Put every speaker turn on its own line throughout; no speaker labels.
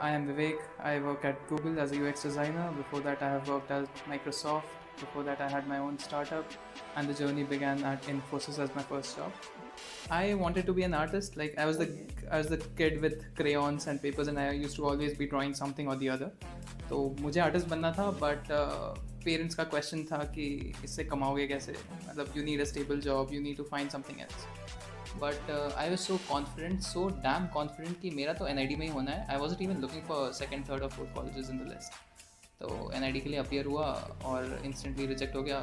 I am Vivek. I work at Google as a UX designer. Before that, I have worked at Microsoft. Before that, I had my own startup, and the journey began at Infosys as my first job. I wanted to be an artist. Like I was the kid with crayons and papers, and I used to always be drawing something or the other. तो मुझे artist बनना था but parents का question था कि इससे कमाओगे कैसे मतलब you need a stable job you need to find something else but I was so damn confident कि मेरा तो एन में ही होना है I was even looking for second third और fourth colleges in the list तो एन के लिए अपियर हुआ और इंस्टेंटली रिजेक्ट हो गया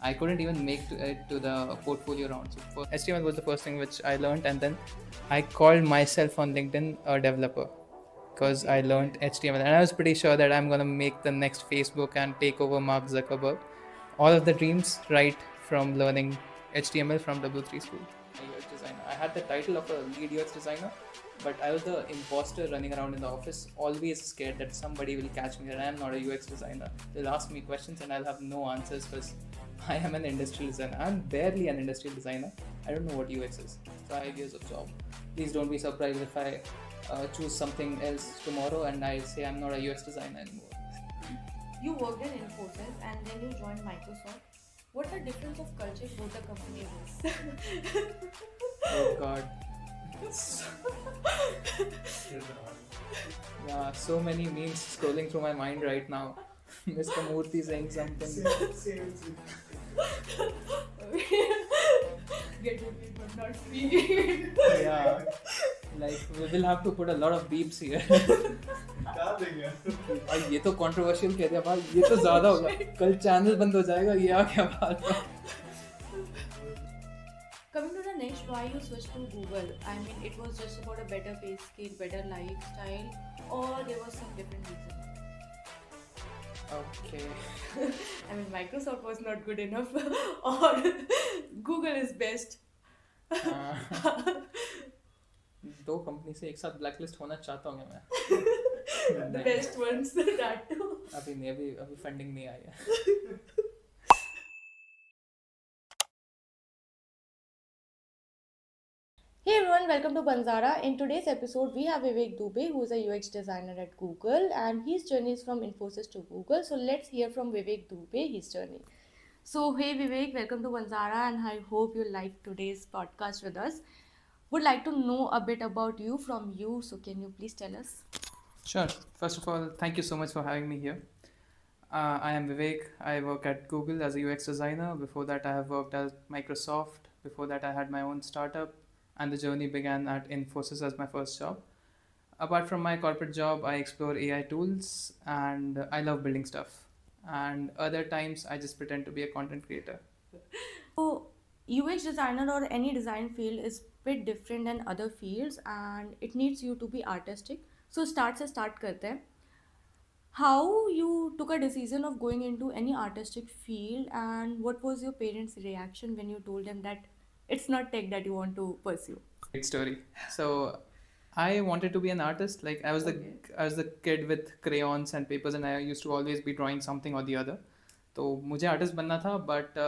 I couldn't even make it to the portfolio round. So HTML was the first thing which I learned, and then I called myself on LinkedIn a developer because I learned HTML, and I was pretty sure that I'm gonna make the next Facebook and take over Mark Zuckerberg. All of the dreams right from learning HTML from W3 school. UX designer. I had the title of a lead UX designer, but I was the imposter running around in the office, always scared that somebody will catch me that I am not a UX designer. They'll ask me questions and I'll have no answers because I am an industrial designer. I'm barely an industrial designer. I don't know what UX is. 5 years of job. Please don't be surprised if I choose something else tomorrow and I say I'm not a UX designer anymore.
You worked in Infosys and then you joined Microsoft. What's the difference of culture in both the companies?
Oh God. Yeah, so many memes scrolling through my mind right now. Mr. Murthy saying something.
Get with it, but not free.
Yeah, like we will have to put a lot of beeps here. भाई ये तो controversial कह दिया भाई ये तो ज़्यादा होगा कल चैनल बंद हो जाएगा ये आ क्या बात है.
Coming to the next, why you switched to Google? I mean, it was just about a better pay scale, better lifestyle, or there was some different reason?
Okay.
I mean, Microsoft was not good enough, or Google is best.
दो company से एक साथ blacklist होना चाहता हूँ मैं.
The best ones, that too.
अभी नहीं अभी फंडिंग नहीं आई है.
Hey everyone, welcome to Banzara. In today's episode, we have Vivek Dubey, who is a UX designer at Google, and his journey is from Infosys to Google. So let's hear from Vivek Dubey, his journey. So hey Vivek, welcome to Banzara, and I hope you like today's podcast with us. Would like to know a bit about you from you. So can you please tell us?
Sure. First of all, thank you so much for having me here. I am Vivek. I work at Google as a UX designer. Before that, I have worked at Microsoft. Before that, I had my own startup, and the journey began at Infosys as my first job. Apart from my corporate job, I explore AI tools and I love building stuff. And other times, I just pretend to be a content creator.
So UX designer or any design field is bit different than other fields, and it needs you to be artistic. So start करते हैं. How you took a decision of going into any artistic field, and what was your parents' reaction when you told them that it's not tech that you want to pursue?
Great story. So I wanted to be an artist. Like I was the kid with crayons and papers, and I used to always be drawing something or the other. तो मुझे artist बनना था but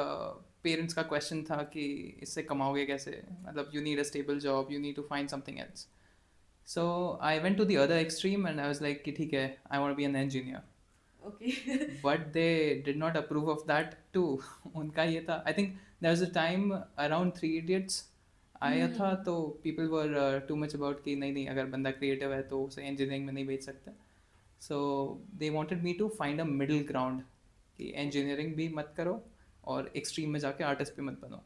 parents का question था कि इससे कमाओगे कैसे मतलब you need a stable job you need to find something else so I went to the other extreme and I was like कि ठीक है I want to be an engineer
Okay.
But they did not approve of that too. उनका ये था I think there was a time around Three Idiots आया था तो people were too much about कि नहीं नहीं अगर बंदा क्रिएटिव है तो उसे इंजीनियरिंग में नहीं भेज सकते. So they wanted me to find a middle ground कि इंजीनियरिंग भी मत करो और एक्सट्रीम में जाके आर्टिस्ट भी मत बनो.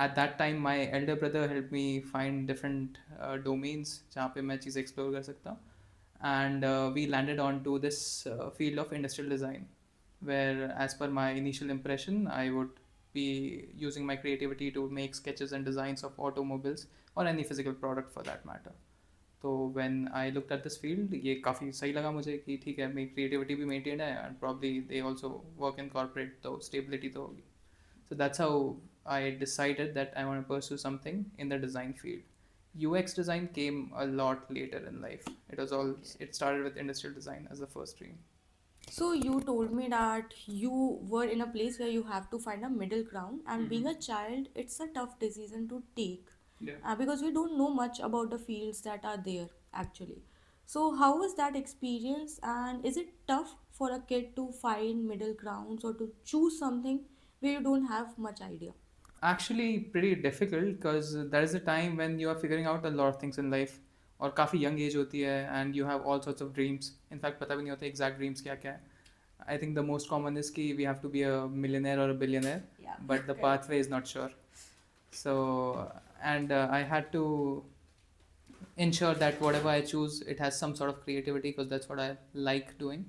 At that time my elder brother help me find different domains जहाँ पे मैं चीज़ें एक्सप्लोर कर सकता हूँ. And we landed on to this field of industrial design where as per my initial impression I would be using my creativity to make sketches and designs of automobiles or any physical product for that matter. तो when I looked at this field ये काफ़ी सही लगा मुझे कि ठीक है मेरी creativity भी maintained है and probably they also work in corporate तो stability तो होगी. So that's how I decided that I want to pursue something in the design field. UX design came a lot later in life. It started with industrial design as the first dream.
So you told me that you were in a place where you have to find a middle ground, and being a child, it's a tough decision to take
Yeah.
because we don't know much about the fields that are there actually. So how was that experience, and is it tough for a kid to find middle grounds or to choose something where you don't have much idea?
Actually pretty difficult because there is a time when you are figuring out a lot of things in life और काफ़ी young age होती है and you have all sorts of dreams. In fact पता भी नहीं होता exact dreams क्या क्या है. I think the most common is कि we have to be a millionaire or a billionaire,
Yeah,
but the
correct.
pathway is not sure. So and I had to ensure that whatever I choose it has some sort of creativity because that's what I like doing.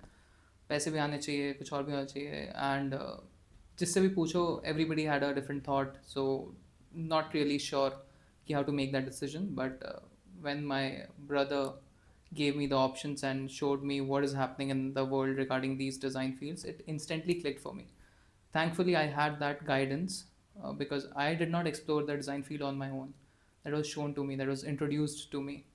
पैसे भी आने चाहिए कुछ और भी होना चाहिए and जिससे भी पूछो everybody had a different thought, so not really sure कि how to make that decision, but when my brother gave me the options and showed me what is happening in the world regarding these design fields, it instantly clicked for me. Thankfully I had that guidance because I did not explore the design field on my own. That was shown to me, that was introduced to me,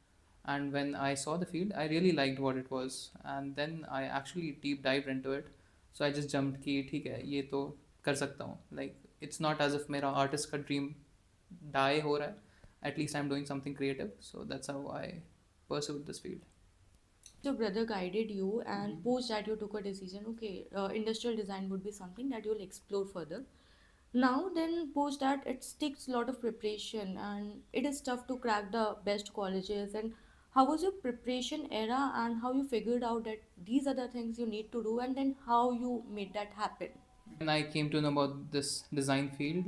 and when I saw the field I really liked what it was, and then I actually deep dived into it. So I just jumped कि ठीक है ये तो कर सकता हूँ, like it's not as if मेरा artist का dream die हो रहा है, at least I'm doing something creative, so that's how I pursued this field.
Your brother guided you, and post that you took a decision, okay, industrial design would be something that you'll explore further. Now then, post that it takes a lot of preparation and it is tough to crack the best colleges. And how was your preparation era, and how you figured out that these are the things you need to do, and then how you made that happen?
When I came to know about this design field,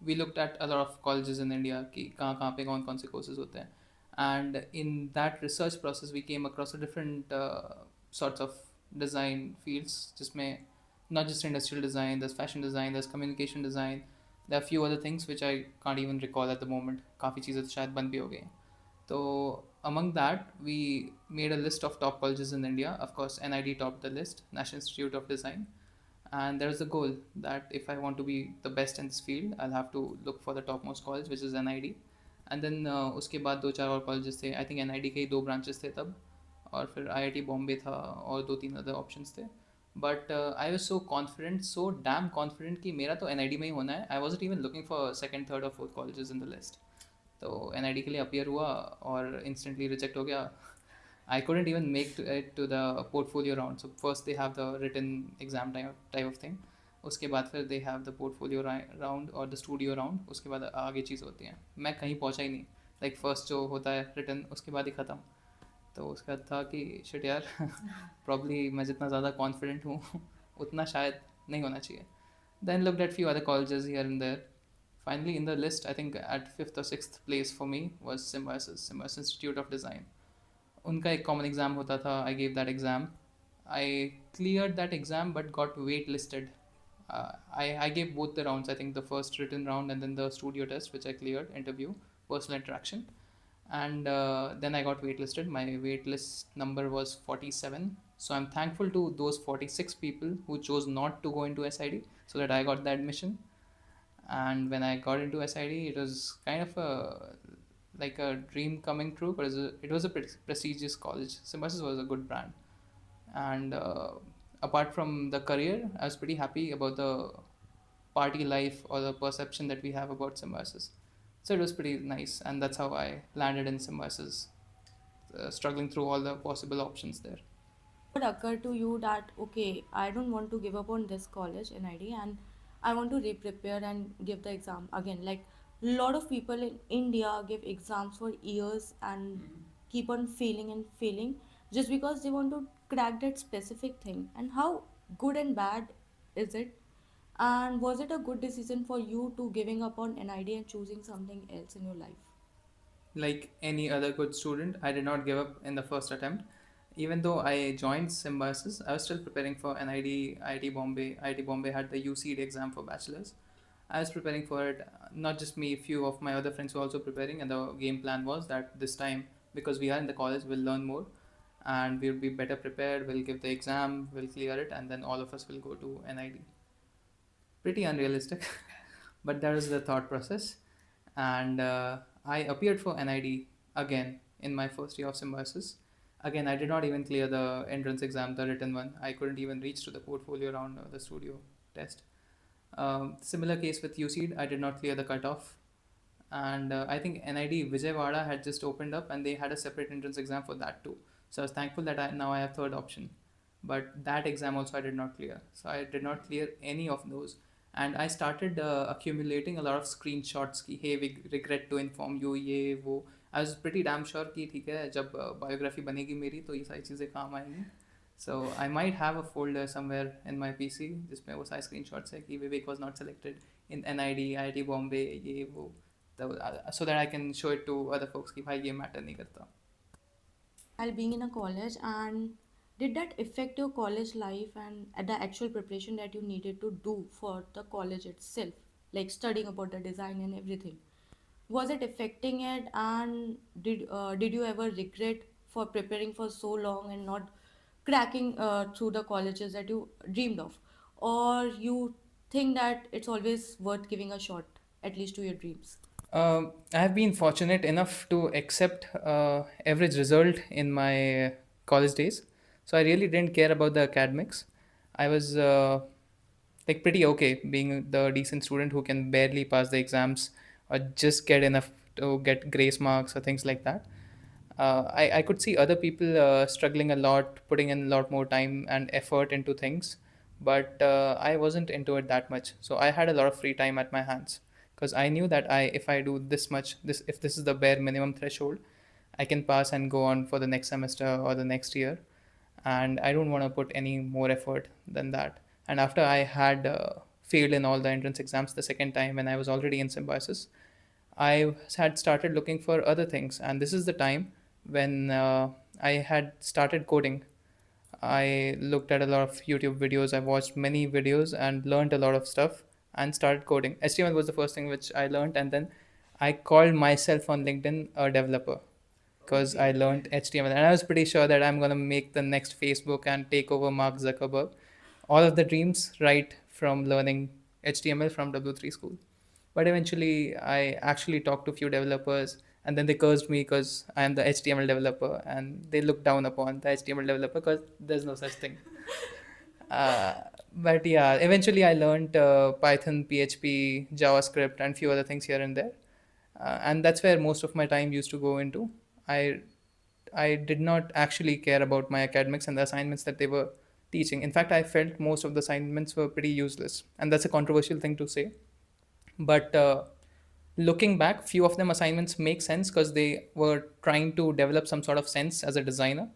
we looked at a lot of colleges in India कि कहाँ पे कौन कौन से courses होते हैं, and in that research process we came across a different sorts of design fields जिसमें not just industrial design, there's fashion design, there's communication design, there are a few other things which I can't even recall at the moment. काफ़ी चीज़ें तो शायद बंद भी हो गई हैं. So among that, we made a list of top colleges in India. Of course, NID topped the list, National Institute of Design. And there's a goal that if I want to be the best in this field, I'll have to look for the topmost college, which is NID. And then उसके बाद दो चार और colleges थे. I think NID के ही दो branches थे तब, और फिर IIT बॉम्बे था और दो तीन other options थे. But I was so confident, so damn confident कि मेरा तो NID में ही होना है. I wasn't even looking for second, third or fourth colleges in the list. तो NID के लिए अपीयर हुआ और instantly reject हो गया. I couldn't even make it to the portfolio round. So first they have the written exam type of thing. उसके बाद फिर they have the portfolio round और the studio round. उसके बाद आगे चीज़ होती है. मैं कहीं पहुंचा ही नहीं. Like first जो होता है written उसके बाद ही ख़त्म. तो उसका था कि shit यार probably मैं जितना ज़्यादा confident हूँ उतना शायद नहीं होना चाहिए. Then looked at few other colleges here and there. Finally in the list I think at fifth or sixth place for me was Symbiosis Institute of Design. उनका एक कॉमन एग्ज़ाम होता था. I gave that exam. I cleared that exam but got wait listed. I gave both the rounds. I think the first written round and then the studio test, which I cleared, interview, personal interaction, and then I got waitlisted. My waitlist number was 47. So I'm thankful to those 46 people who chose not to go into SID so that I got the admission. And when I got into SID, it was kind of a like a dream coming true because it was a prestigious college. Symbiosis was a good brand, and apart from the career, I was pretty happy about the party life or the perception that we have about Symbiosis. So it was pretty nice, and that's how I landed in Symbiosis, struggling through all the possible options there.
Would occur to you that, okay, I don't want to give up on this college NID, and I want to re-prepare and give the exam again? Like, a lot of people in India give exams for years and keep on failing and failing just because they want to crack that specific thing. And how good and bad is it? And was it a good decision for you to giving up on NID and choosing something else in your life?
Like any other good student, I did not give up in the first attempt. Even though I joined Symbiosis, I was still preparing for NID, IIT Bombay. IIT Bombay had the UCD exam for bachelor's. I was preparing for it, not just me, few of my other friends were also preparing, and the game plan was that this time, because we are in the college, we'll learn more and we'll be better prepared, we'll give the exam, we'll clear it, and then all of us will go to NID. Pretty unrealistic, but that was the thought process. And I appeared for NID again in my first year of Symbiosis. Again, I did not even clear the entrance exam, the written one. I couldn't even reach to the portfolio round or the studio test. Similar case with UCD, I did not clear the cutoff. And I think NID Vijayawada had just opened up and they had a separate entrance exam for that too. So I was thankful that now I have third option. But that exam also I did not clear. So I did not clear any of those. And I started accumulating a lot of screenshots कि hey we regret to inform you ये वो. I was pretty damn sure कि ठीक है जब biography बनेगी मेरी तो ये सारी चीज़ें काम आएंगी. So I might have a folder somewhere in my PC जिसमें वो सारे screenshots है कि Vivek was not selected in NID, IIT Bombay ये वो. So that I can show it to other folks कि भाई ये matter नहीं करता.
While being in a college, and did that affect your college life and the actual preparation that you needed to do for the college itself, like studying about the design and everything? Was it affecting it, and did you ever regret for preparing for so long and not cracking through the colleges that you dreamed of, or you think that it's always worth giving a shot at least to your dreams?
I have been fortunate enough to accept average result in my college days, so I really didn't care about the academics. I was like pretty okay being the decent student who can barely pass the exams or just get enough to get grace marks or things like that. I could see other people struggling a lot, putting in a lot more time and effort into things, but I wasn't into it that much. So I had a lot of free time at my hands because I knew that if I do this much, if this is the bare minimum threshold, I can pass and go on for the next semester or the next year, and I don't want to put any more effort than that. And after I had failed in all the entrance exams the second time when I was already in symbiosis, I had started looking for other things, and this is the time when I had started coding. I looked at a lot of YouTube videos, I watched many videos and learned a lot of stuff and started coding. HTML was the first thing which I learned, and then I called myself on LinkedIn a developer because I learned HTML, and I was pretty sure that I'm gonna make the next Facebook and take over Mark Zuckerberg. All of the dreams right from learning HTML from W3 school. But eventually, I actually talked to a few developers, and then they cursed me because I am the HTML developer, and they look down upon the HTML developer because there's no such thing. Uh, but yeah, eventually I learned Python, PHP, JavaScript, and few other things here and there, and that's where most of my time used to go into. I I did not actually care about my academics and the assignments that they were teaching. In fact, I felt most of the assignments were pretty useless, and that's a controversial thing to say. But looking back, few of them assignments make sense because they were trying to develop some sort of sense as a designer.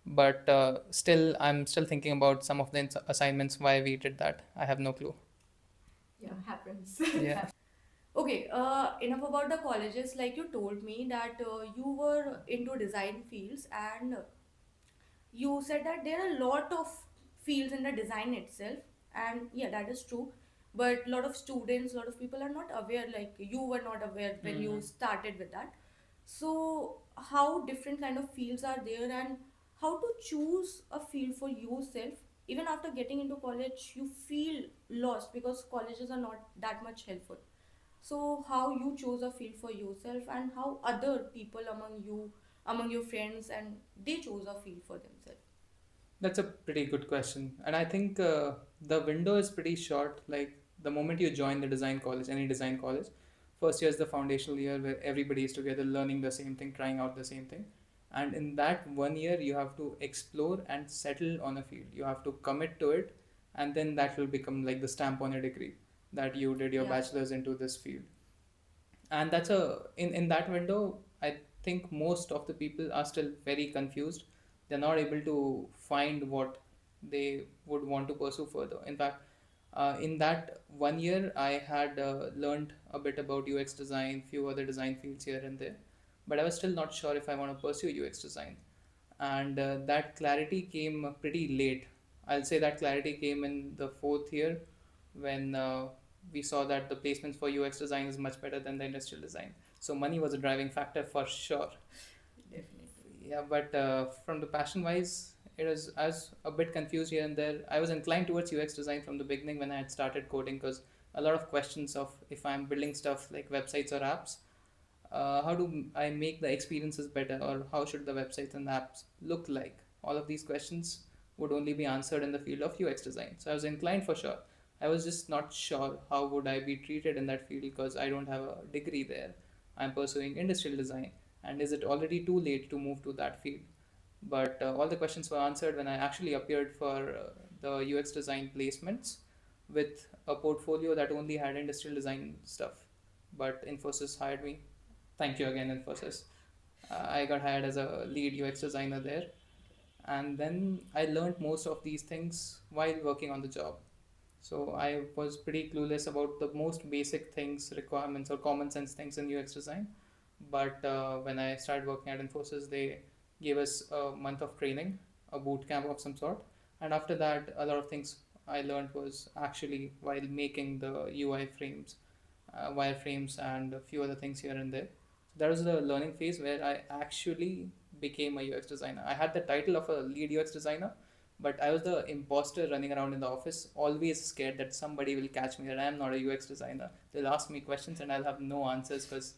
But still, I'm still thinking about some of the assignments why we did that. I have no clue.
Yeah, happens.
Yeah.
Okay, enough about the colleges. Like you told me that you were into design fields, and you said that there are a lot of fields in the design itself, and yeah, that is true. But a lot of students, a lot of people are not aware. Like you were not aware when you started with that. So, how different kind of fields are there, and how to choose a field for yourself? Even after getting into college, you feel lost because colleges are not that much helpful. So, how you chose a field for yourself, and how other people among you, among your friends, and they chose a field for themselves?
That's a pretty good question. And I think the window is pretty short. Like the moment you join the design college, any design college, first year is the foundational year where everybody is together learning the same thing, trying out the same thing. And in that 1 year, you have to explore and settle on a field. You have to commit to it, and then that will become like the stamp on your degree that you did your
Yeah.
bachelor's into this field. And that's in that window, I think most of the people are still very confused. They're not able to find what they would want to pursue further. In fact, in that 1 year I had learned a bit about UX design, few other design fields here and there, but I was still not sure if I want to pursue UX design. And that clarity came pretty late. I'll say that clarity came in the fourth year when we saw that the placements for UX design is much better than the industrial design. So money was a driving factor for sure.
Definitely.
Yeah, but from the passion wise, I was a bit confused here and there. I was inclined towards UX design from the beginning when I had started coding because a lot of questions of if I'm building stuff like websites or apps, how do I make the experiences better, or how should the websites and apps look like? All of these questions would only be answered in the field of UX design. So I was inclined for sure. I was just not sure how would I be treated in that field because I don't have a degree there. I'm pursuing industrial design, and is it already too late to move to that field? But all the questions were answered when I actually appeared for the UX design placements with a portfolio that only had industrial design stuff. But Infosys hired me. Thank you again, Infosys. I got hired as a lead UX designer there, and then I learned most of these things while working on the job. So I was pretty clueless about the most basic things, requirements, or common sense things in UX design. But when I started working at Infosys, they gave us a month of training, a boot camp of some sort. And after that, a lot of things I learned was actually while making the UI frames, wireframes, and a few other things here and there. So that was the learning phase where I actually became a UX designer. I had the title of a lead UX designer, but I was the imposter running around in the office, always scared that somebody will catch me that I am not a UX designer. They'll ask me questions and I'll have no answers because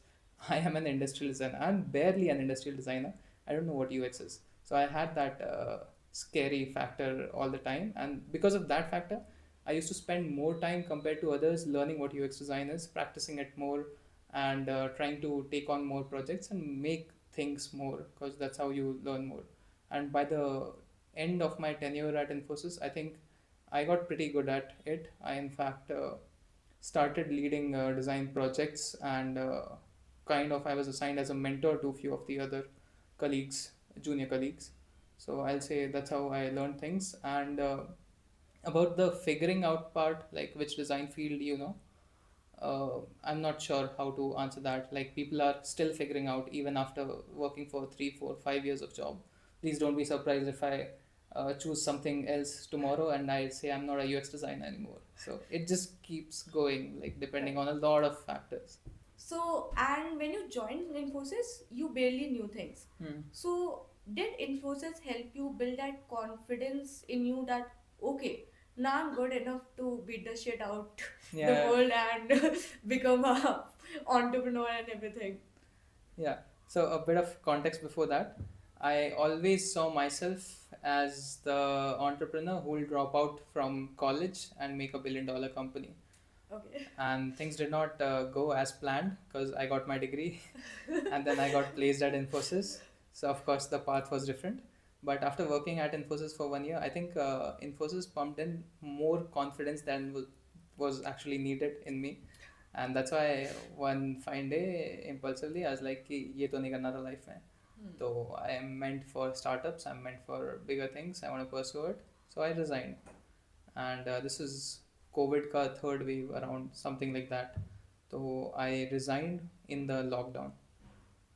I am an industrial designer. I'm barely an industrial designer. I don't know what UX is. So I had that scary factor all the time, and because of that factor, I used to spend more time compared to others learning what UX design is, practicing it more, and trying to take on more projects and make things more because that's how you learn more. And by the end of my tenure at Infosys, I think I got pretty good at it. I, in fact, started leading design projects, and kind of I was assigned as a mentor to a few of the other colleagues, junior colleagues. So I'll say that's how I learned things. And about the figuring out part, like which design field, I'm not sure how to answer that. Like people are still figuring out even after working for 3, 4, 5 years of job. Please don't be surprised if I choose something else tomorrow and I say I'm not a UX designer anymore. So it just keeps going, like depending
Right.
on a lot of factors.
So, and when you joined Infosys, you barely knew things. So, did Infosys help you build that confidence in you that, okay, now I'm good enough to beat the shit out the
Yeah.
world and become a entrepreneur and everything?
Yeah. So a bit of context before that. I always saw myself as the entrepreneur who will drop out from college and make $1 billion company.
Okay.
And things did not go as planned because I got my degree and then I got placed at Infosys. So of course the path was different. But after working at Infosys for 1 year, I think Infosys pumped in more confidence than was actually needed in me. And that's why one fine day, impulsively, I was like, कि ये तो नहीं करना था life में. So I am meant for startups. I'm meant for bigger things. I want to pursue it. So I resigned, and this is COVID ka third wave around something like that. So I resigned in the lockdown,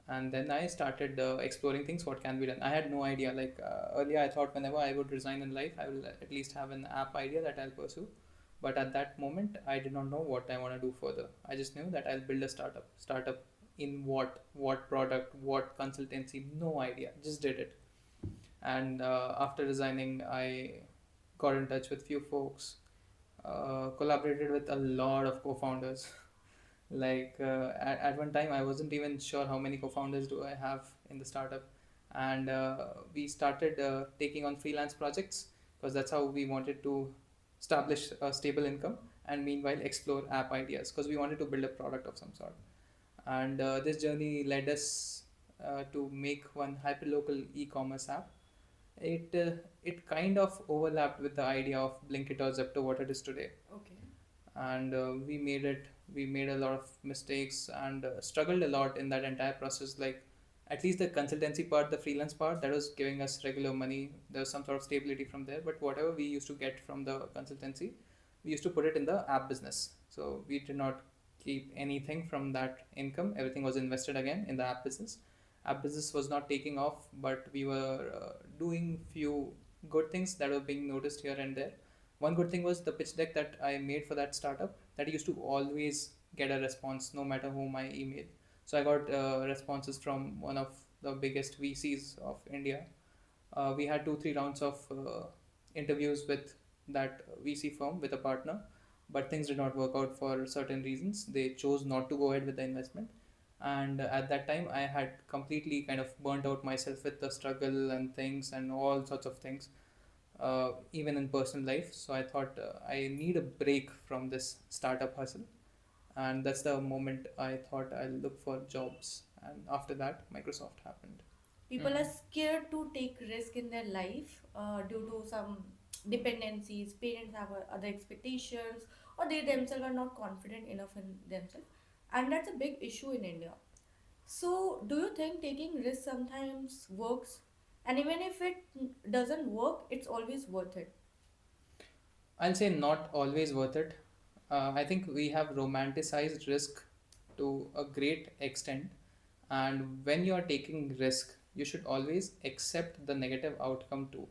and then I started exploring things what can be done. I had no idea. Like earlier, I thought whenever I would resign in life, I will at least have an app idea that I'll pursue. But at that moment, I did not know what I want to do further. I just knew that I'll build a startup. Startup in what product, what consultancy, no idea. Just did it. And after resigning, I got in touch with few folks, collaborated with a lot of co-founders. Like at one time, I wasn't even sure how many co-founders do I have in the startup, and we started taking on freelance projects because that's how we wanted to establish a stable income and meanwhile explore app ideas because we wanted to build a product of some sort. And this journey led us to make one hyperlocal e-commerce app. It kind of overlapped with the idea of Blinkit or Zepto what it is today,
Okay.
and we made a lot of mistakes and struggled a lot in that entire process. Like at least the consultancy part, the freelance part, that was giving us regular money. There was some sort of stability from there, but whatever we used to get from the consultancy, we used to put it in the app business. So we did not keep anything from that income. Everything was invested again in the app business. App business was not taking off, but we were doing few good things that were being noticed here and there. One good thing was the pitch deck that I made for that startup, that used to always get a response no matter whom I email. So I got responses from one of the biggest VCs of India. We had 2, 3 rounds of interviews with that VC firm with a partner, but things did not work out for certain reasons. They chose not to go ahead with the investment. And at that time, I had completely kind of burnt out myself with the struggle and things and all sorts of things, even in personal life. So I thought I need a break from this startup hustle, and that's the moment I thought I'll look for jobs. And after that, Microsoft happened.
People are scared to take risk in their life due to some dependencies. Parents have other expectations, or they themselves are not confident enough in themselves, and that's a big issue in India. So, do you think taking risks sometimes works? And even if it doesn't work, it's always worth it.
I'll say not always worth it. I think we have romanticized risk to a great extent, and when you are taking risk, you should always accept the negative outcome too.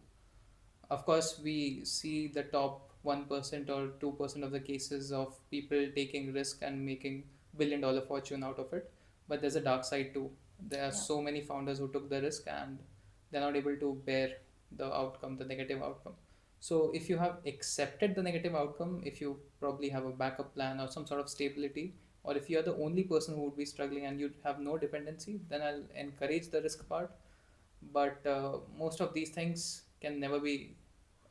Of course, we see the top 1% or 2% of the cases of people taking risk and making billion-dollar fortune out of it. But there's a dark side too. There are
Yeah.
so many founders who took the risk and they're not able to bear the outcome, the negative outcome. So if you have accepted the negative outcome, if you probably have a backup plan or some sort of stability, or if you are the only person who would be struggling and you have no dependency, then I'll encourage the risk part. But most of these things can never be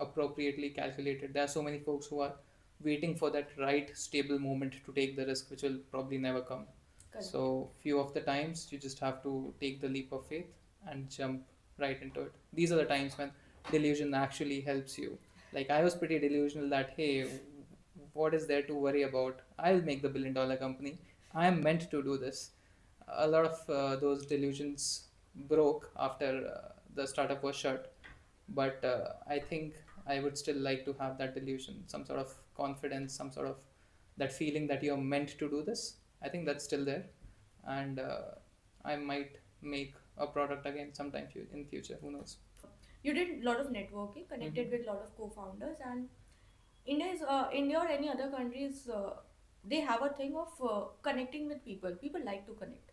appropriately calculated. There are so many folks who are waiting for that right stable moment to take the risk, which will probably never come.
Correct.
So few of the times you just have to take the leap of faith and jump right into it. These are the times when delusion actually helps you. Like I was pretty delusional that hey, what is there to worry about? I'll make the billion-dollar company. I am meant to do this. A lot of those delusions broke after the startup was shut, but I think I would still like to have that delusion, some sort of confidence, some sort of that feeling that you're meant to do this. I think that's still there, and I might make a product again sometime in future. Who knows?
You did a lot of networking, connected with a lot of co-founders, and India or any other countries, they have a thing of connecting with people. People like to connect,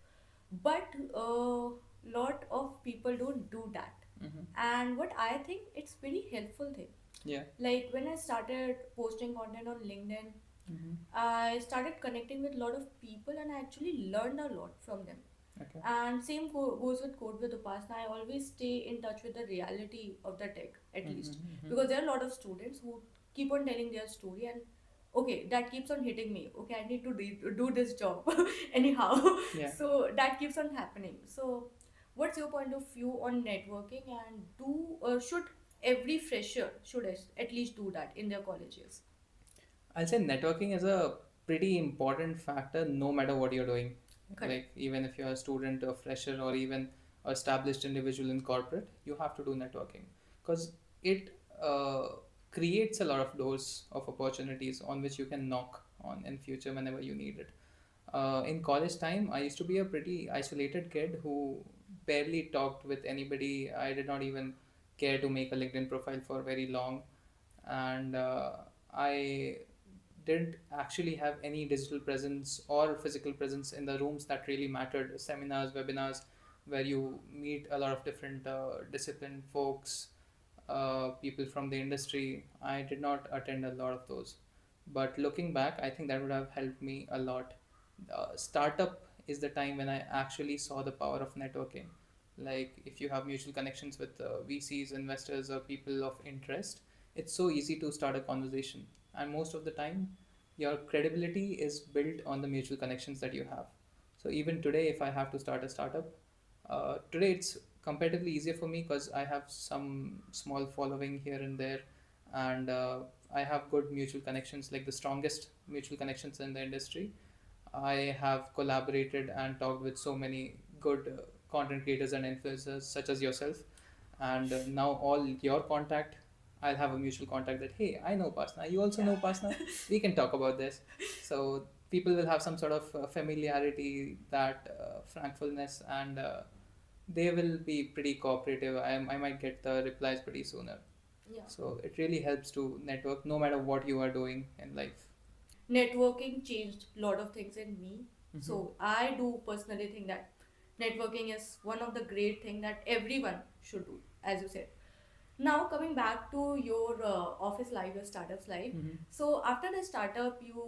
but a lot of people don't do that.
Mm-hmm.
And what I think, it's very helpful thing.
Yeah.
Like when I started posting content on LinkedIn,
Mm-hmm.
I started connecting with a lot of people, and I actually learned a lot from them.
Okay.
And same goes with Code with Upasana. I always stay in touch with the reality of the tech, at least,
Mm-hmm.
because there are a lot of students who keep on telling their story, and okay, that keeps on hitting me. Okay, I need to do this job anyhow.
Yeah.
So that keeps on happening. So, what's your point of view on networking, and should every fresher should at least do that in their colleges?
I'll say networking is a pretty important factor no matter what you're doing.
Correct.
Like, even if you're a student, a fresher, or even a established individual in corporate, you have to do networking because it creates a lot of doors of opportunities on which you can knock on in future whenever you need it. In college time, I used to be a pretty isolated kid who barely talked with anybody. I did not even care to make a LinkedIn profile for very long, and I didn't actually have any digital presence or physical presence in the rooms that really mattered, seminars, webinars, where you meet a lot of different discipline folks, people from the industry. I did not attend a lot of those, but looking back, I think that would have helped me a lot. Startup is the time when I actually saw the power of networking. Like if you have mutual connections with VCs, investors, or people of interest, it's so easy to start a conversation. And most of the time, your credibility is built on the mutual connections that you have. So even today, if I have to start a startup, today it's comparatively easier for me because I have some small following here and there, and I have good mutual connections, like the strongest mutual connections in the industry. I have collaborated and talked with so many good content creators and influencers, such as yourself. And now, all your contact, I'll have a mutual contact that, hey, I know Pasna. You also know Pasna. We can talk about this. So, people will have some sort of familiarity, that frankfulness, and they will be pretty cooperative. I might get the replies pretty sooner.
Yeah.
So, it really helps to network no matter what you are doing in life.
Networking changed a lot of things in me.
Mhm.
So I do personally think that networking is one of the great thing that everyone should do, as you said. Now coming back to your office life, your startups life.
Mhm.
So after the startup, you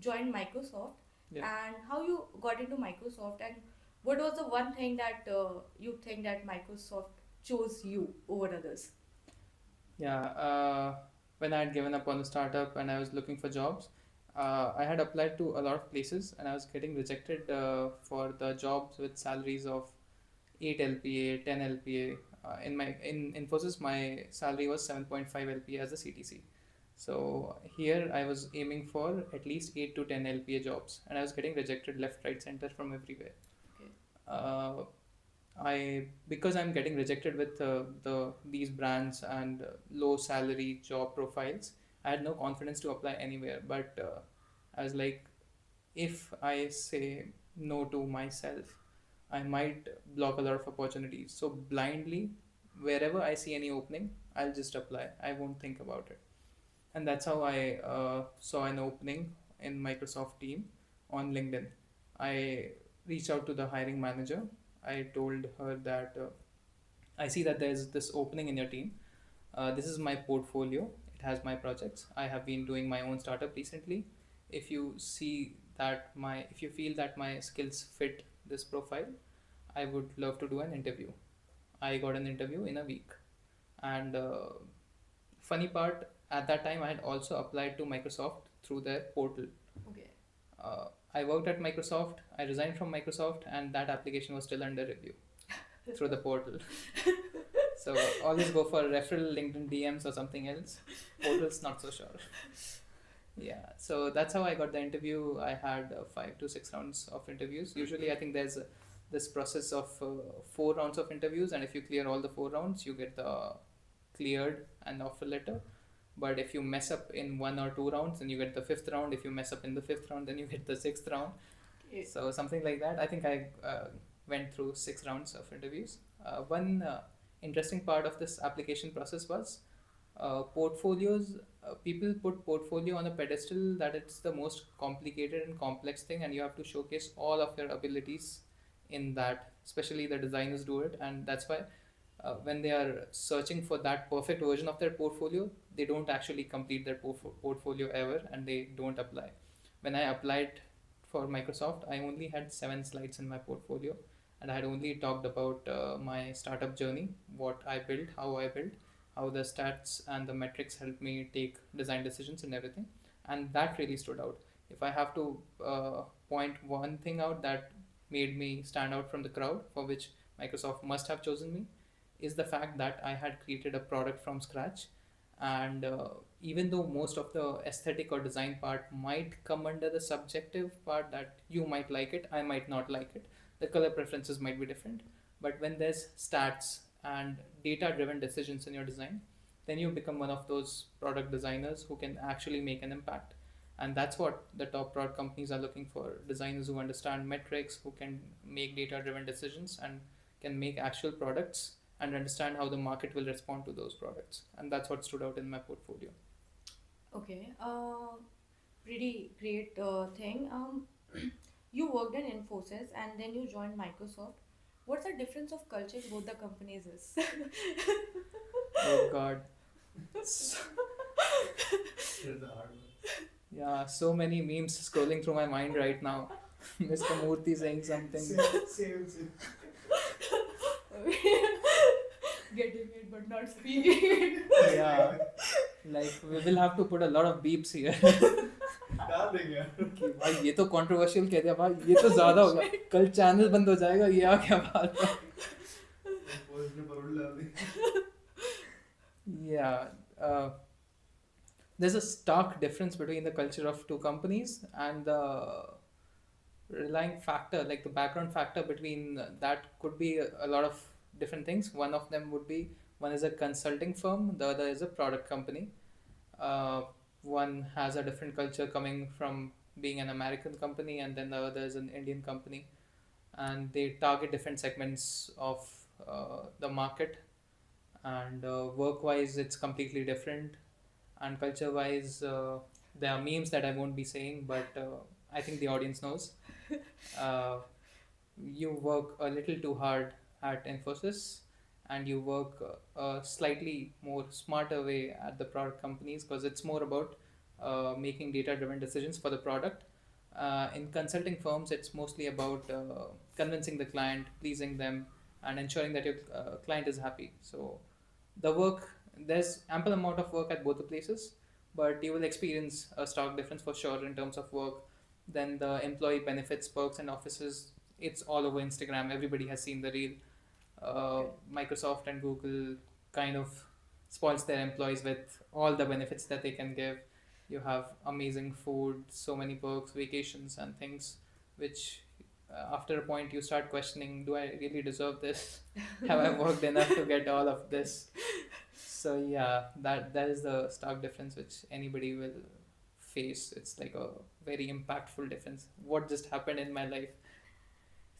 joined Microsoft.
Yeah.
And how you got into Microsoft, and what was the one thing that you think that Microsoft chose you over others?
Yeah, when I had given up on the startup and I was looking for jobs, I had applied to a lot of places and I was getting rejected for the jobs with salaries of 8 LPA, 10 LPA. In Infosys, my salary was 7.5 LPA as a CTC. So here I was aiming for at least 8 to 10 LPA jobs, and I was getting rejected left, right, center from everywhere.
Okay.
Uh, I because I'm getting rejected with these brands and low salary job profiles, I had no confidence to apply anywhere. But I was like, if I say no to myself, I might block a lot of opportunities. So blindly, wherever I see any opening, I'll just apply. I won't think about it. And that's how I saw an opening in Microsoft team on LinkedIn. I reached out to the hiring manager. I told her that I see that there's this opening in your team. This is my portfolio. It has my projects. I have been doing my own startup recently. If you see that if you feel that my skills fit this profile, I would love to do an interview. I got an interview in a week. And funny part, at that time, I had also applied to Microsoft through their portal.
Okay.
I worked at Microsoft, I resigned from Microsoft, and that application was still under review through the portal. So always go for referral, LinkedIn DMs, or something else. Portal's not so sure. Yeah, so that's how I got the interview. I had 5 to 6 rounds of interviews. Usually, I think there's this process of 4 rounds of interviews, and if you clear all the 4 rounds, you get the cleared and offer letter. But if you mess up in 1 or 2 rounds, then you get the fifth round. If you mess up in the fifth round, then you get the sixth round.
Okay.
So something like that. I think I went through 6 rounds of interviews. One interesting part of this application process was portfolios. People put portfolio on a pedestal that it's the most complicated and complex thing, and you have to showcase all of your abilities in that. Especially the designers do it, and that's why when they are searching for that perfect version of their portfolio, they don't actually complete their portfolio ever, and they don't apply. When I applied for Microsoft, I only had 7 slides in my portfolio, and I had only talked about my startup journey, what I built, how the stats and the metrics helped me take design decisions and everything, and that really stood out. If I have to point one thing out that made me stand out from the crowd, for which Microsoft must have chosen me, is the fact that I had created a product from scratch. And even though most of the aesthetic or design part might come under the subjective part, that you might like it, I might not like it, the color preferences might be different. But when there's stats and data driven decisions in your design, then you become one of those product designers who can actually make an impact. And that's what the top product companies are looking for: designers who understand metrics, who can make data driven decisions, and can make actual products and understand how the market will respond to those products. And that's what stood out in my portfolio.
Okay. Pretty great thing. You worked in Infosys and then you joined Microsoft. What's the difference of culture in both the companies is?
Oh God. Yeah, so many memes scrolling through my mind right now. Mr. Murthy saying something.
Same.
Getting it but not speaking it.
Yeah, like we will have to put a lot of beeps here.
डाल देंगे यार
कि भाई ये तो controversial कह दिया भाई, ये तो ज्यादा हो गया, कल चैनल बंद हो जाएगा, ये आ क्या बात है.
पोस्ट ने परोल डाल दी
Yeah, there's a stark difference between the culture of two companies, and the relying factor, like the background factor between that could be a lot of different things. One of them would be, one is a consulting firm, the other is a product company. Uh, One has a different culture coming from being an American company, and then the other is an Indian company, and they target different segments of the market. And work-wise, it's completely different, and culture-wise, there are memes that I won't be saying, but I think the audience knows. Uh, you work a little too hard at Infosys, and you work a slightly more smarter way at the product companies, because it's more about making data-driven decisions for the product. In consulting firms, it's mostly about convincing the client, pleasing them, and ensuring that your client is happy. So the work, there's ample amount of work at both the places, but you will experience a stark difference for sure in terms of work. Then the employee benefits, perks, and offices, it's all over Instagram. Everybody has seen the reel. uh,
Correct.
Microsoft and Google kind of spoils their employees with all the benefits that they can give. You have amazing food, so many perks, vacations, and things, which after a point you start questioning, do I really deserve this? Have I worked enough to get all of this? So yeah, that is the stark difference which anybody will face. It's like a very impactful difference. What just happened in my life?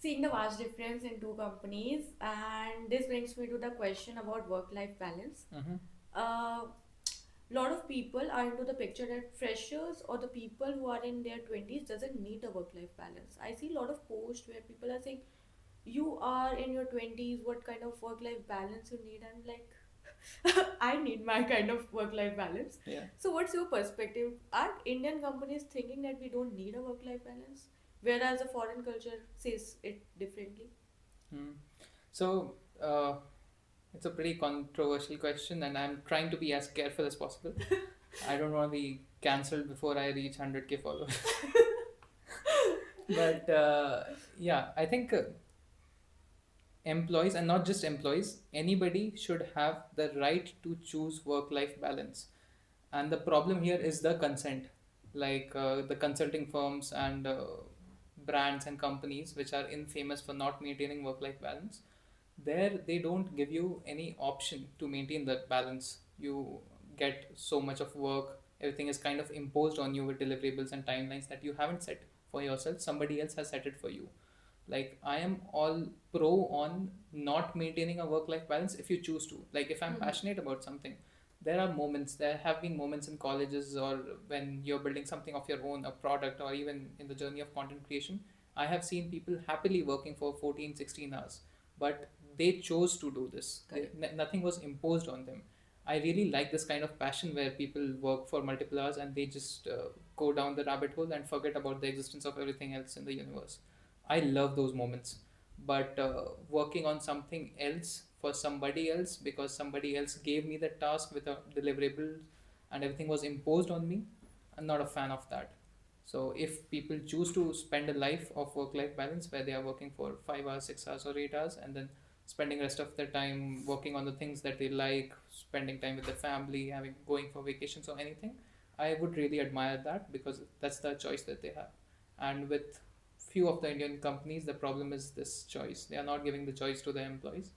Seeing the vast difference in two companies, and this brings me to the question about work-life balance.
Mm-hmm.
A lot of people are into the picture that freshers or the people who are in their 20s doesn't need a work-life balance. I see a lot of posts where people are saying, you are in your 20s, what kind of work-life balance you need? I'm like, I need my kind of work-life balance.
Yeah.
So what's your perspective? Are Indian companies thinking that we don't need a work-life balance, whereas a foreign culture says it differently?
Mm. So it's a pretty controversial question, and I'm trying to be as careful as possible. I don't want to be cancelled before I reach 100K followers. But yeah, I think employees, and not just employees, anybody should have the right to choose work life balance. And the problem here is the consent. Like the consulting firms and brands and companies which are infamous for not maintaining work life balance, there they don't give you any option to maintain that balance. You get so much of work, everything is kind of imposed on you with deliverables and timelines that you haven't set for yourself, somebody else has set it for you. Like I am all pro on not maintaining a work life balance if you choose to. Like if I'm
Mm-hmm.
passionate about something, there have been moments in colleges or when you're building something of your own, a product, or even in the journey of content creation, I have seen people happily working for 14, 16 hours, but they chose to do this.
Correct.
Nothing was imposed on them. I really like this kind of passion where people work for multiple hours and they just go down the rabbit hole and forget about the existence of everything else in the universe. I love those moments. But working on something else for somebody else because somebody else gave me the task with a deliverable and everything was imposed on me, I'm not a fan of that. So if people choose to spend a life of work-life balance where they are working for 5 hours, 6 hours, or 8 hours, and then spending rest of their time working on the things that they like, spending time with their family, having going for vacations or anything, I would really admire that because that's the choice that they have. And with few of the Indian companies, the problem is this choice. They are not giving the choice to their employees.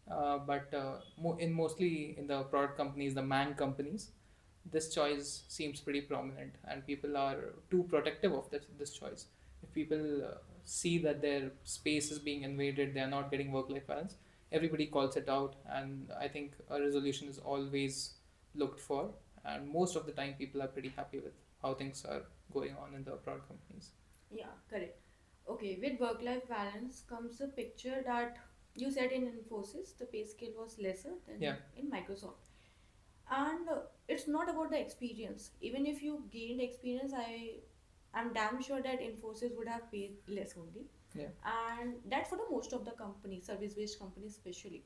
But in mostly in the product companies, the man companies, this choice seems pretty prominent, and people are too protective of this choice. If people see that their space is being invaded, they are not getting work-life balance. Everybody calls it out, and I think a resolution is always looked for. And most of the time, people are pretty happy with how things are going on in the product companies.
Yeah, correct. Okay, with work life balance comes a picture that you said in Infosys the pay scale was lesser than
Yeah,
in Microsoft. And it's not about the experience. Even if you gained experience, I'm damn sure that Infosys would have paid less only.
yeah.
And that for the most of the companies, service based companies especially.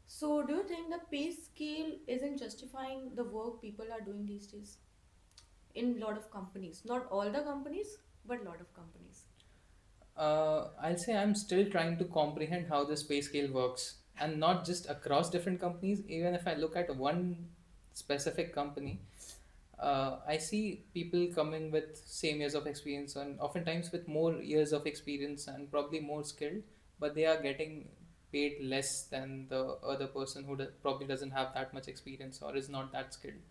So, do you think the pay scale isn't justifying the work people are doing these days in a lot of companies? Not all the companies, but a lot of companies.
I'll say I'm still trying to comprehend how this pay scale works, and not just across different companies. Even if I look at one specific company, I see people coming with same years of experience and oftentimes with more years of experience and probably more skilled, but they are getting paid less than the other person who probably doesn't have that much experience or is not that skilled.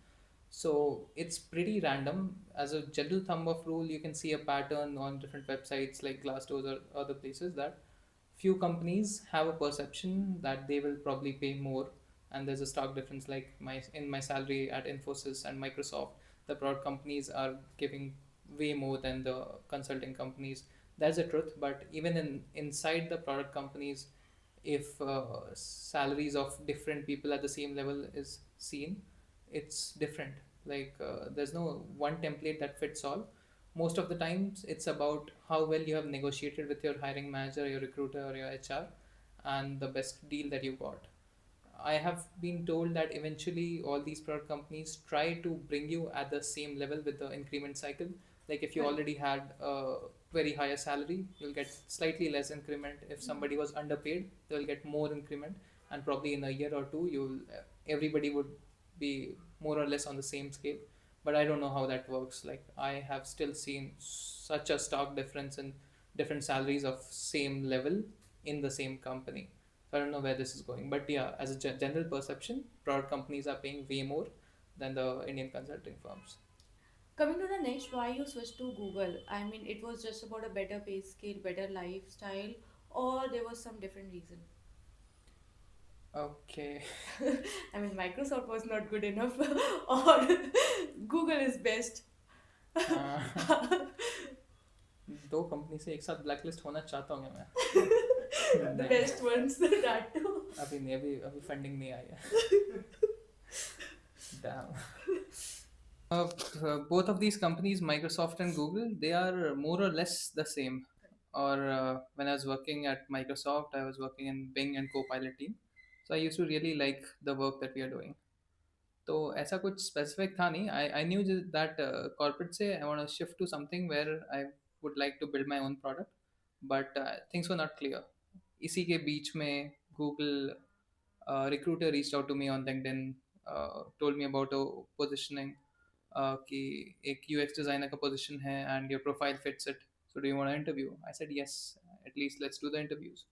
So it's pretty random. As a general thumb of rule, you can see a pattern on different websites like Glassdoor or other places that few companies have a perception that they will probably pay more, and there's a stark difference. Like my salary at Infosys and Microsoft, the product companies are giving way more than the consulting companies. That's the truth. But even inside the product companies, if salaries of different people at the same level is seen, it's different. Like there's no one template that fits all. Most of the times it's about how well you have negotiated with your hiring manager, your recruiter, or your HR, and the best deal that you got. I have been told that eventually all these product companies try to bring you at the same level with the increment cycle. Like if you
Correct.
already had very higher salary, you'll get slightly less increment. If somebody was underpaid, they'll get more increment, and probably in a year or two, you'll everybody would be more or less on the same scale. But I don't know how that works. Like I have still seen such a stark difference in different salaries of same level in the same company. So I don't know where this is going. But yeah, as a general perception, product companies are paying way more than the Indian consulting firms.
Coming to the next, why you switched to Google? I mean, it was just about a better pay scale, better lifestyle, or there was some different reason?
Okay.
I mean, Microsoft was not good enough, or Google is best.
uh, दो company से एक साथ blacklist होना चाहता हूँ मैं
The
नहीं
best ones, that too.
अभी नहीं, अभी अभी फंडिंग नहीं आई है. Damn. Both of these companies, Microsoft and Google, they are more or less the same. Or when I was working at Microsoft, I was working in Bing and Copilot team. So I used to really like the work that we are doing. तो ऐसा कुछ specific था नहीं. I knew that corporate से I want to shift to something where I would like to build my own product, but things were not clear. इसी के बीच में Google recruiter reached out to me on LinkedIn, told me about a positioning, कि एक UX designer का position है and your profile fits it. So do you want to interview? I said yes. At least let's do the interviews.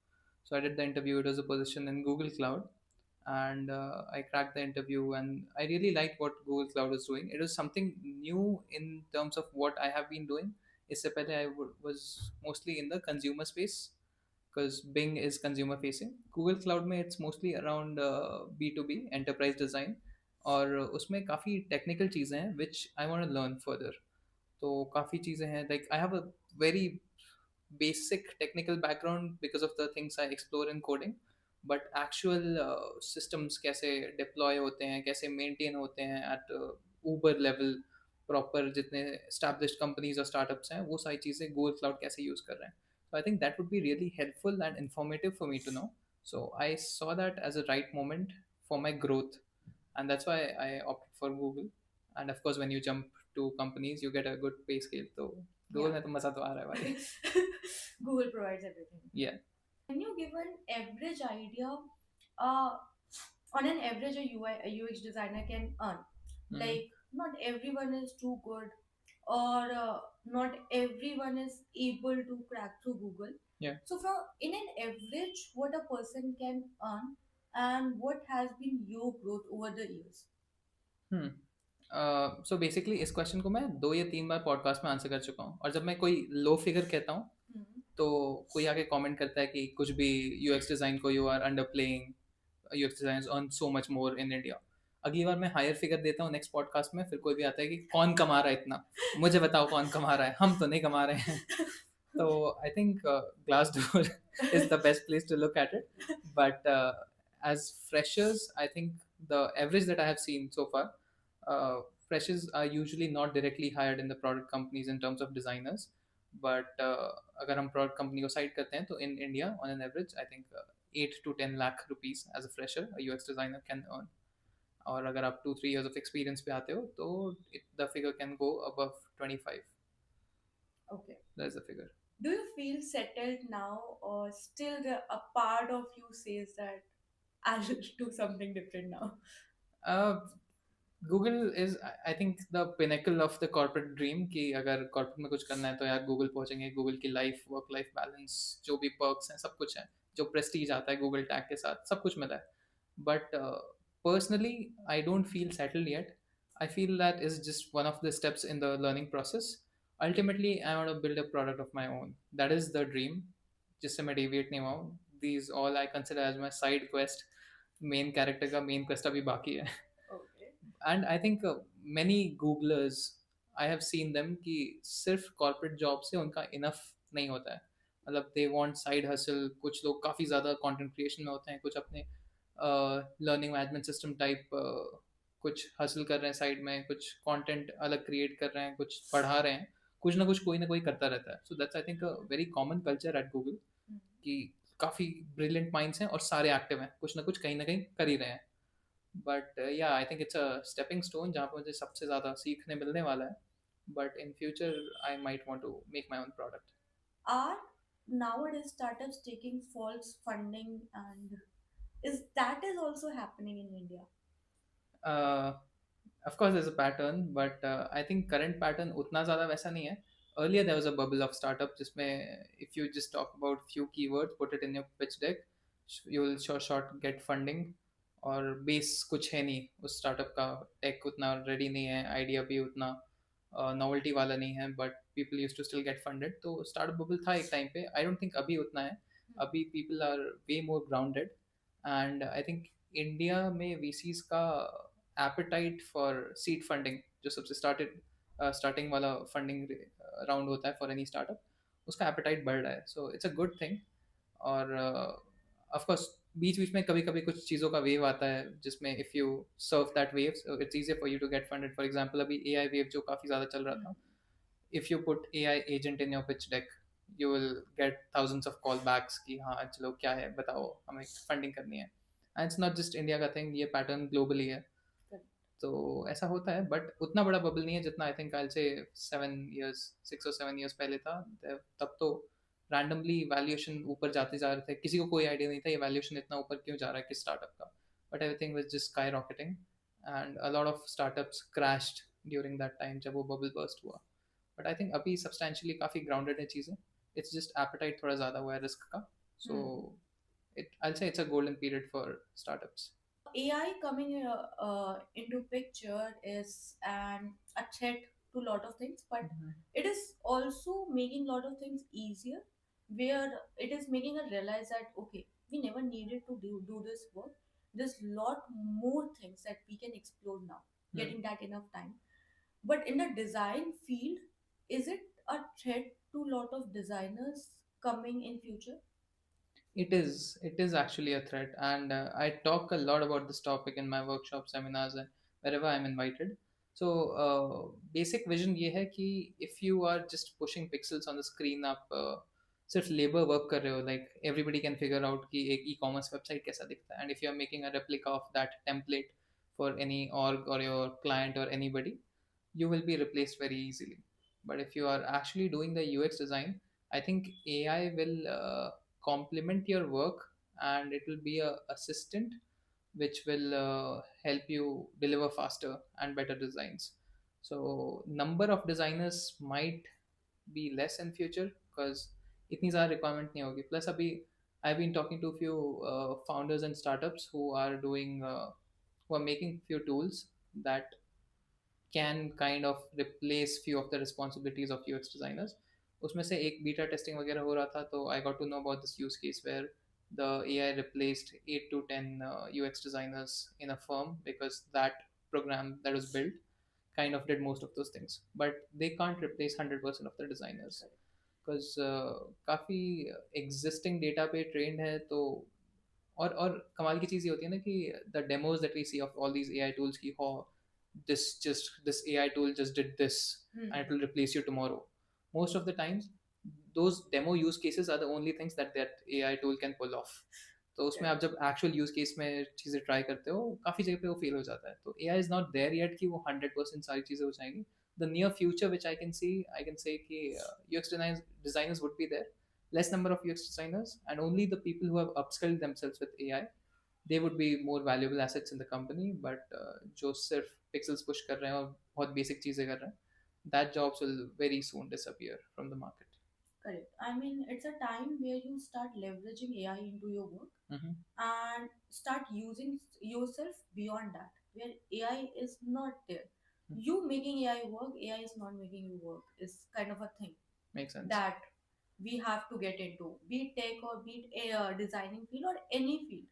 So I did the interview. It was a position in Google Cloud, and I cracked the interview. And I really liked what Google Cloud was doing. It was something new in terms of what I have been doing. इससे पहले was mostly in the consumer space, because Bing is consumer facing. Google Cloud में it's mostly around B2B enterprise design, और उसमें काफ़ी technical चीज़ें हैं which I want to learn further. तो काफ़ी चीज़ें हैं, like I have a very basic technical background because of the things I explore in coding, but actual systems कैसे deploy होते हैं, कैसे maintain होते हैं at Uber level, proper जितने established companies और startups हैं, वो सारी चीज़ें Google Cloud कैसे use कर रहे हैं. So I think that would be really helpful and informative for me to know. So I saw that as a right moment for my growth, and that's why I opted for Google. And of course, when you jump to companies, you get a good pay scale. So Google
Yeah.
में तो मजा तो आ रहा है भाई.
Google provides everything.
Yeah.
Can you give an average idea uh, on an average a UI a UX designer can earn?
Mhm.
Like not everyone is too good, or not everyone is able to crack through Google.
Yeah.
So from in an average, what a person can earn, and what has been your growth over the years?
So basically इस question को मैं 2 या 3 बार podcast में answer कर चुका हूँ, और जब मैं कोई लो फिगर कहता हूँ तो कोई आके कमेंट करता है कि कुछ भी यूएक्स डिज़ाइन को you are under playing, UX designers earn so much more in India. अगली बार मैं हायर फिगर देता हूँ नेक्स्ट पॉडकास्ट में, फिर कोई भी आता है कि कौन कमा रहा है इतना, मुझे बताओ कौन कमा रहा है, हम तो नहीं कमा रहे हैं. तो I think Glassdoor is the best place to look at it. But as freshers, I think the average that I have seen so far, uh, freshers are usually not directly hired in the product companies in terms of designers. But अगर हम product company को side करते हैं तो in India on an average I think 8 to 10 lakh rupees as a fresher a UX designer can earn. और अगर आप 2-3 years of experience पे आते हो तो the figure can go above 25.
Okay.
That's the figure.
Do you feel settled now, or still a part of you says that I'll do something different now?
Uh, Google is I think the pinnacle of the corporate dream, कि अगर corporate में कुछ करना है तो यार Google पहुंचेंगे. Google की life work life balance जो भी perks हैं सब कुछ है, जो prestige आता है Google tag के साथ सब कुछ मिला है. But personally I don't feel settled yet. I feel that is just one of the steps in the learning process. Ultimately I want to build a product of my own. That is the dream, जिससे मैं deviate नहीं हुआ हूँ. These all I consider as my side quest. Main character का main quest अभी बाकी है.
Okay.
And I think many Googlers I have seen them कि सिर्फ कॉर्पोरेट जॉब से उनका इनफ नहीं होता है. मतलब दे वांट साइड हसल. कुछ लोग काफ़ी ज़्यादा कंटेंट क्रिएशन में होते हैं, कुछ अपने लर्निंग मैनेजमेंट सिस्टम टाइप कुछ हसल कर रहे हैं साइड में, कुछ कंटेंट अलग क्रिएट कर रहे हैं, कुछ पढ़ा रहे हैं, कुछ ना कोई करता रहता है. So that's I think a very common culture at Google कि काफ़ी ब्रिलियंट माइंड्स हैं और सारे एक्टिव हैं, कुछ ना कुछ कहीं ना कहीं कर ही रहे हैं. But yeah I think it's a stepping stone जहाँ पर मुझे सबसे ज़्यादा सीखने मिलने वाला है. But in future I might want to make my own product.
Are nowadays startups taking false funding, and is that is also happening in India?
Uh, of course, there's a pattern, but I think current pattern उतना ज़्यादा वैसा नहीं है. Earlier, there was a bubble of startup जिसमें if you just talk about few keywords, put it in your pitch deck, you will sure short get funding. और base कुछ है नहीं उस स्टार्टअप का. टेक उतना रेडी नहीं है, आइडिया भी उतना नॉवेल्टी वाला नहीं है, but people use to still get funded. तो स्टार्टअप बबल था एक टाइम पे. आई डोंट थिंक अभी उतना है. अभी people are way more grounded. And I think India में वीसीज का एपेटाइट फॉर सीड फंडिंग, जो सबसे स्टार्टिंग वाला फंडिंग राउंड होता है फॉर एनी स्टार्टअप, उसका एपेटाइट बढ़ रहा है. So it's a good thing. और ऑफ कोर्स बीच बीच में कभी कभी कुछ चीज़ों का वेव आता है जिसमें if you serve that wave it's easier for you to get funded. For example अभी एआई वेव जो काफ़ी ज़्यादा चल रहा था. If you put AI agent in your pitch deck, you will get thousands of call backs कि हाँ चलो क्या है बताओ, हमें फंडिंग करनी है. And it's not just India का थिंग, ये पैटर्न ग्लोबली है. तो ऐसा होता है, बट उतना बड़ा बबल नहीं है जितना आई थिंक आई से 7 ईयर्स 6 और 7 ईयर्स पहले था. तब तो रैंडमली वैल्यूएशन ऊपर जाते जा रहे थे, किसी को कोई आइडिया नहीं था ये वैल्यूएशन इतना ऊपर क्यों जा रहा है किस स्टार्टअप का. But everything was just sky rocketing and a lot of startups crashed during that time जब वो बबल बर्स्ट हुआ. बट आई थिंक अभी सब्सटेंशियली काफ़ी ग्राउंडेड है चीज़ें. इट्स जस्ट एपेटाइट थोड़ा ज़्यादा हुआ है रिस्क का. सो इट आई से it's a golden period for startups.
AI coming into picture is a threat to a lot of things, but it is also making a lot of things easier, where it is making us realize that okay, we never needed to do this work. There's lot more things that we can explore now, getting that enough time. But in the design field, is it a threat to a lot of designers coming in future?
It is. It is actually a threat, and I talk a lot about this topic in my workshop, seminars, and wherever I'm invited. So, basic vision ये है कि if you are just pushing pixels on the screen, आप सिर्फ labor work कर रहे हो. Like everybody can figure out कि एक e-commerce website कैसा दिखता है, and if you are making a replica of that template for any org or your client or anybody, you will be replaced very easily. But if you are actually doing the UX design, I think AI will complement your work, and it will be a assistant which will help you deliver faster and better designs. So number of designers might be less in future because इतनी ज़्यादा requirement नहीं होगी. Plus अभी I've been talking to a few founders and startups who are making few tools that can kind of replace few of the responsibilities of UX designers. उसमें से एक beta testing वगैरह हो रहा था, तो I got to know about this use case where the AI replaced 8 to 10 UX designers in a firm because that program that was built kind of did most of those things. But they can't replace 100% of the designers because काफ़ी existing data पे trained है. तो और कमाल की चीज़ ये होती है ना कि the demos that we see of all these AI tools की हो, this AI tool just did this and it will replace you tomorrow. Most of the times those demo use cases are the only things that AI tool can pull off. तो उसमें आप जब actual use case में चीज़ें try करते हो काफ़ी जगह पे वो फेल हो जाता है. तो AI is not there yet कि वो 100% सारी चीज़ें हो जाएंगी. The near future which I can say कि UX designers would be there, less number of UX designers, and only the people who have upskilled themselves with AI, they would be more valuable assets in the company. But जो सिर्फ pixels push कर रहे हैं और बहुत basic चीज़ें कर रहे हैं, that jobs will very soon disappear from the market.
Correct. I mean, it's a time where you start leveraging AI into your work
Mm-hmm.
and start using yourself beyond that, where AI is not there. You making AI work, AI is not making you work, is kind of a thing
Makes sense.
that we have to get into, be it tech or be it a designing field or any field.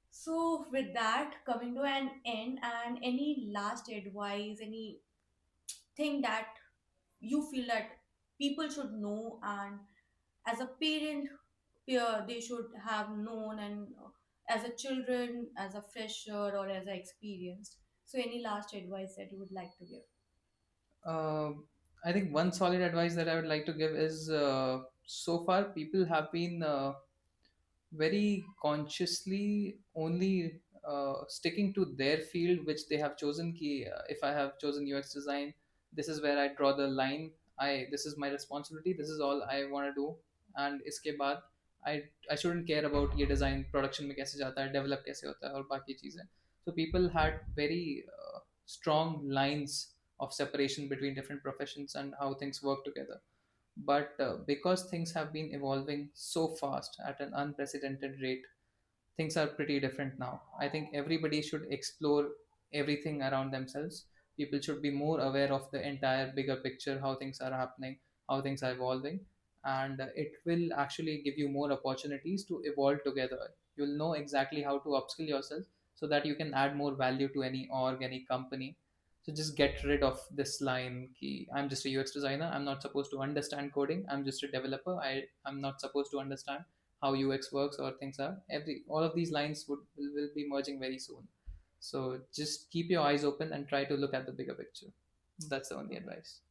So, with that coming to an end, and any last advice, anything that you feel that people should know, and as a parent they should have known, and as a children, as a fresher or as a experienced, so any last advice that you would like to give?
I think one solid advice that I would like to give is so far people have been very consciously only sticking to their field which they have chosen. Ki, if I have chosen UX design, this is where I draw the line. I this is my responsibility, this is all I want to do, and इसके बाद I shouldn't care about ये design production में कैसे जाता है, develop कैसे होता है और बाकी चीज़ें. So people had very strong lines of separation between different professions and how things work together. But because things have been evolving so fast at an unprecedented rate, things are pretty different now. I think everybody should explore everything around themselves. People should be more aware of the entire bigger picture, how things are happening, how things are evolving, and it will actually give you more opportunities to evolve together. You'll know exactly how to upskill yourself so that you can add more value to any org, any company. So just get rid of this line ki, I'm just a UX designer. I'm not supposed to understand coding. I'm just a developer. I'm not supposed to understand how UX works or things are. All of these lines will be merging very soon. So just keep your eyes open and try to look at the bigger picture. That's the only advice.